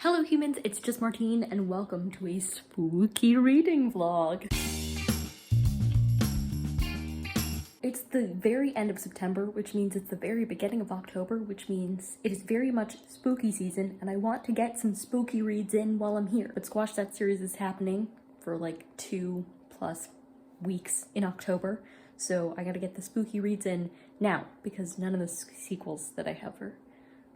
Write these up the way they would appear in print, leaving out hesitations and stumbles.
Hello humans, it's just Martine and welcome to a spooky reading vlog. It's the very end of September, which means it's the very beginning of October, which means it is very much spooky season and I want to get some spooky reads in while I'm here. But Squash That series is happening for like 2+ weeks in October, so I gotta get the spooky reads in now because none of the sequels that I have are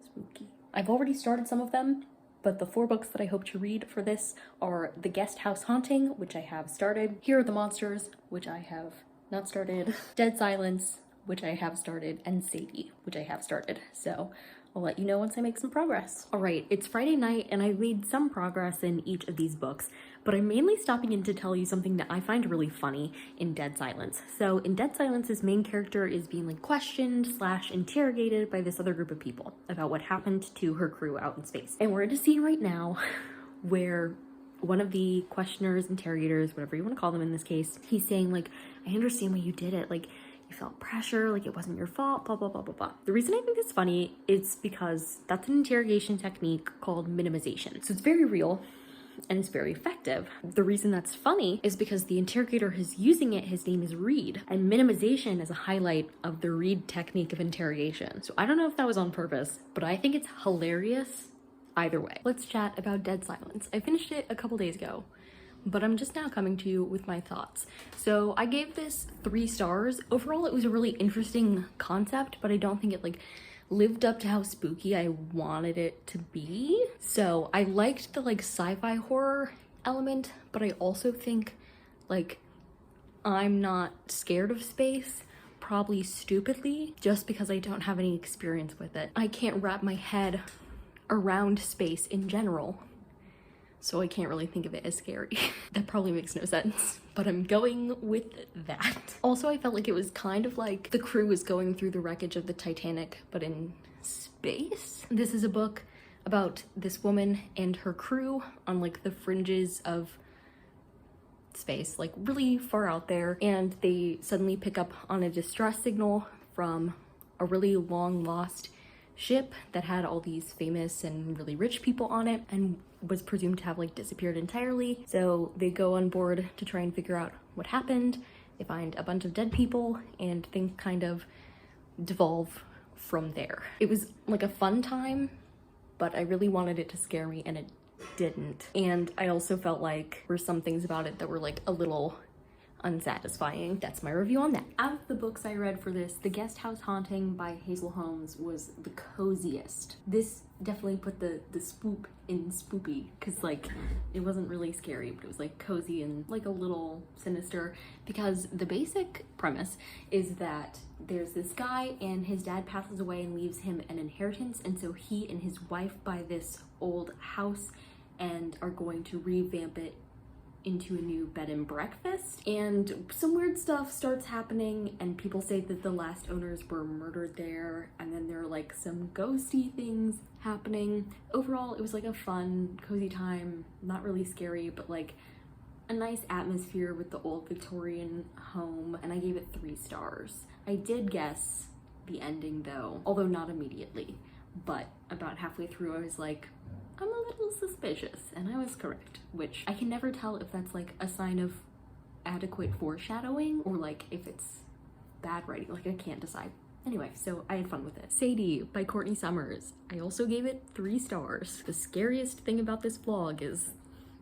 spooky. I've already started some of them, but the 4 books that I hope to read for this are The Guest House Haunting, which I have started, Here Are the Monsters, which I have not started, Dead Silence, which I have started, and Sadie, which I have started. So I'll let you know once I make some progress. All right, it's Friday night and I made some progress in each of these books, but I'm mainly stopping in to tell you something that I find really funny in Dead Silence. So in Dead Silence, his main character is being like questioned / interrogated by this other group of people about what happened to her crew out in space. And we're in a scene right now where one of the questioners, interrogators, whatever you want to call them in this case, he's saying like, I understand why you did it. Like, you felt pressure, like it wasn't your fault, blah, blah, blah, blah, blah. The reason I think it's funny is because that's an interrogation technique called minimization. So it's very real and it's very effective. The reason that's funny is because the interrogator who's using it, his name is Reed, and minimization is a highlight of the Reed technique of interrogation. So I don't know if that was on purpose, but I think it's hilarious either way. Let's chat about Dead Silence. I finished it a couple days ago, but I'm just now coming to you with my thoughts. So I gave this 3 stars. Overall, it was a really interesting concept, but I don't think it like lived up to how spooky I wanted it to be. So I liked the like sci-fi horror element, but I also think like I'm not scared of space, probably stupidly, just because I don't have any experience with it. I can't wrap my head around space in general, so I can't really think of it as scary. That probably makes no sense, but I'm going with that. Also, I felt like it was kind of like the crew was going through the wreckage of the Titanic, but in space. This is a book about this woman and her crew on like the fringes of space, like really far out there, and they suddenly pick up on a distress signal from a really long lost ship that had all these famous and really rich people on it and was presumed to have like disappeared entirely. So they go on board to try and figure out what happened. They find a bunch of dead people and things kind of devolve from there. It was like a fun time, but I really wanted it to scare me and it didn't. And I also felt like there were some things about it that were like a little unsatisfying. That's my review on that. Out of the books I read for this, The Guest House Haunting by Hazel Holmes was the coziest. This definitely put the spoop in spoopy, because like it wasn't really scary, but it was like cozy and like a little sinister, because the basic premise is that there's this guy and his dad passes away and leaves him an inheritance, and so he and his wife buy this old house and are going to revamp it into a new bed and breakfast, and some weird stuff starts happening and people say that the last owners were murdered there, and then there are like some ghosty things happening. Overall, it was like a fun, cozy time, not really scary, but like a nice atmosphere with the old Victorian home, and I gave it 3 stars. I did guess the ending though, although not immediately, but about halfway through I was like, I'm a little suspicious, and I was correct, which I can never tell if that's like a sign of adequate foreshadowing or like if it's bad writing. Like I can't decide. Anyway, so I had fun with it. Sadie by Courtney Summers. I also gave it 3 stars. The scariest thing about this vlog is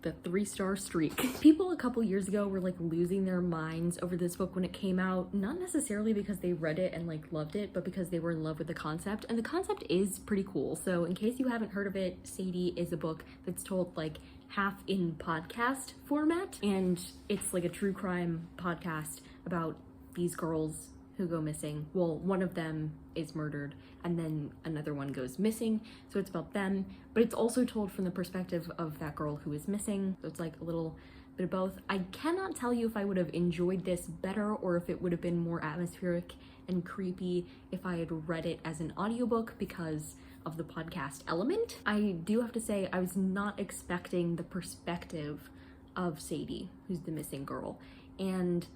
the 3-star streak. People a couple years ago were like losing their minds over this book when it came out, not necessarily because they read it and like loved it, but because they were in love with the concept, and the concept is pretty cool. So in case you haven't heard of it, Sadie is a book that's told like half in podcast format, and it's like a true crime podcast about these girls who go missing. Well, one of them is murdered and then another one goes missing, so it's about them, but it's also told from the perspective of that girl who is missing, so it's like a little bit of both. I cannot tell you if I would have enjoyed this better or if it would have been more atmospheric and creepy if I had read it as an audiobook because of the podcast element. I do have to say I was not expecting the perspective of Sadie, who's the missing girl, and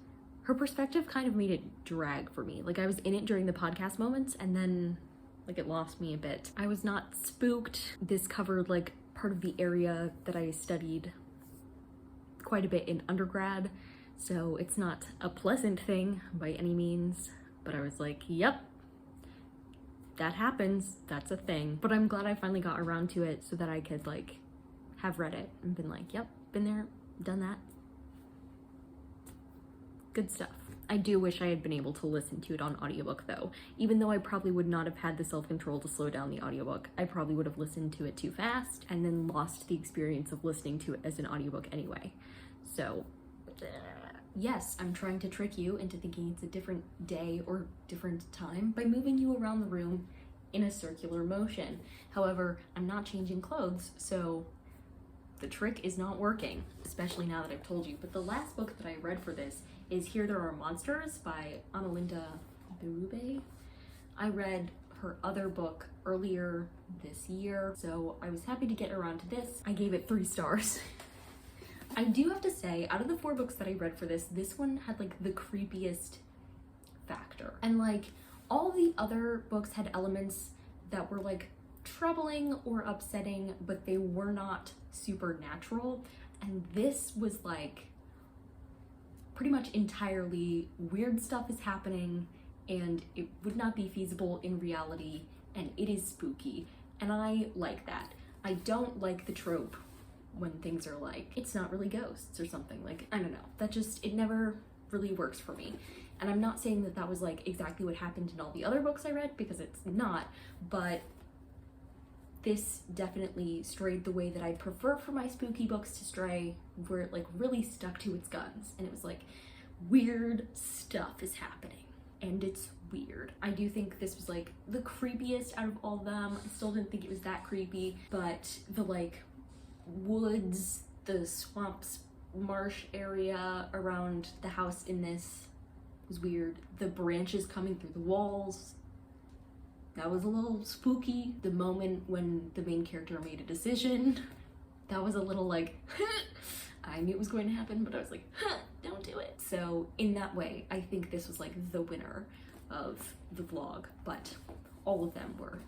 her perspective kind of made it drag for me. Like I was in it during the podcast moments and then like it lost me a bit. I was not spooked. This covered like part of the area that I studied quite a bit in undergrad, so it's not a pleasant thing by any means, but I was like, yep, that happens, that's a thing. But I'm glad I finally got around to it so that I could like have read it and been like, yep, been there, done that. Good stuff. I do wish I had been able to listen to it on audiobook though. Even though I probably would not have had the self-control to slow down the audiobook, I probably would have listened to it too fast and then lost the experience of listening to it as an audiobook anyway. So yes, I'm trying to trick you into thinking it's a different day or different time by moving you around the room in a circular motion. However, I'm not changing clothes, so the trick is not working, especially now that I've told you. But the last book that I read for this is Here There Are Monsters by Analinda Berube. I read her other book earlier this year, so I was happy to get around to this. I gave it 3 stars. I do have to say, out of the 4 books that I read for this one had like the creepiest factor. And like all the other books had elements that were like troubling or upsetting, but they were not supernatural. And this was like pretty much entirely weird stuff is happening and it would not be feasible in reality, and it is spooky. And I like that. I don't like the trope when things are like, it's not really ghosts or something. Like, I don't know, that just, it never really works for me. And I'm not saying that that was like exactly what happened in all the other books I read, because it's not, but this definitely strayed the way that I prefer for my spooky books to stray, where it like really stuck to its guns and it was like, weird stuff is happening and it's weird. I do think this was like the creepiest out of all of them. I still didn't think it was that creepy, but the like woods, the swamps, marsh area around the house in this was weird. The branches coming through the walls, that was a little spooky. The moment when the main character made a decision, that was a little like, I knew it was going to happen, but I was like, don't do it. So in that way, I think this was like the winner of the vlog, but all of them were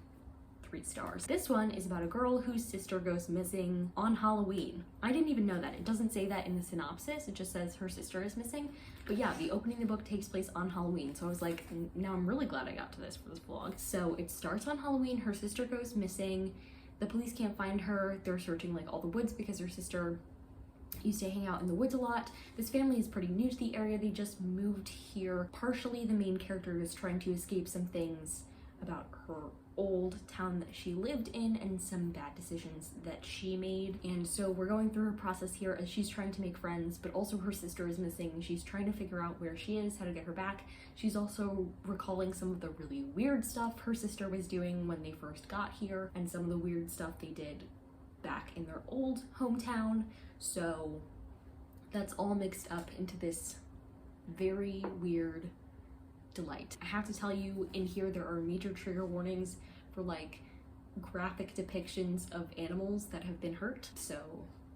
3 stars. This one is about a girl whose sister goes missing on Halloween. I didn't even know that. It doesn't say that in the synopsis. It just says her sister is missing. But yeah, the opening of the book takes place on Halloween. So I was like, now I'm really glad I got to this for this vlog. So it starts on Halloween. Her sister goes missing. The police can't find her. They're searching like all the woods because her sister used to hang out in the woods a lot. This family is pretty new to the area. They just moved here. Partially the main character is trying to escape some things about her old town that she lived in and some bad decisions that she made. And so we're going through her process here as she's trying to make friends, but also her sister is missing. She's trying to figure out where she is, how to get her back. She's also recalling some of the really weird stuff her sister was doing when they first got here and some of the weird stuff they did back in their old hometown. So that's all mixed up into this very weird delight. I have to tell you, in here there are major trigger warnings for like graphic depictions of animals that have been hurt, so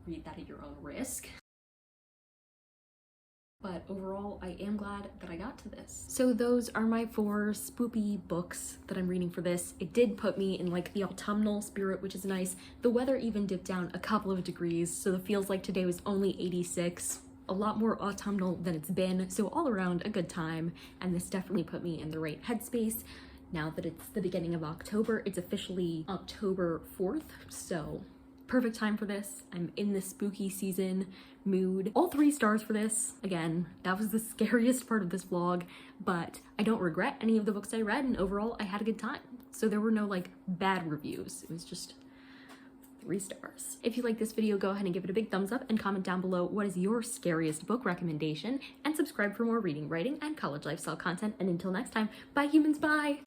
read that at your own risk. But overall, I am glad that I got to this. So those are my 4 spoopy books that I'm reading for this. It did put me in like the autumnal spirit, which is nice. The weather even dipped down a couple of degrees, so it feels like today was only 86. A lot more autumnal than it's been, so all around a good time, and this definitely put me in the right headspace. Now that it's the beginning of October, it's officially October 4th, so perfect time for this. I'm in the spooky season mood. All 3 stars for this. Again, that was the scariest part of this vlog, but I don't regret any of the books I read, and overall I had a good time. So there were no like bad reviews. It was just 3 stars. If you like this video, go ahead and give it a big thumbs up and comment down below what is your scariest book recommendation, and subscribe for more reading, writing, and college lifestyle content. And until next time, bye humans, bye!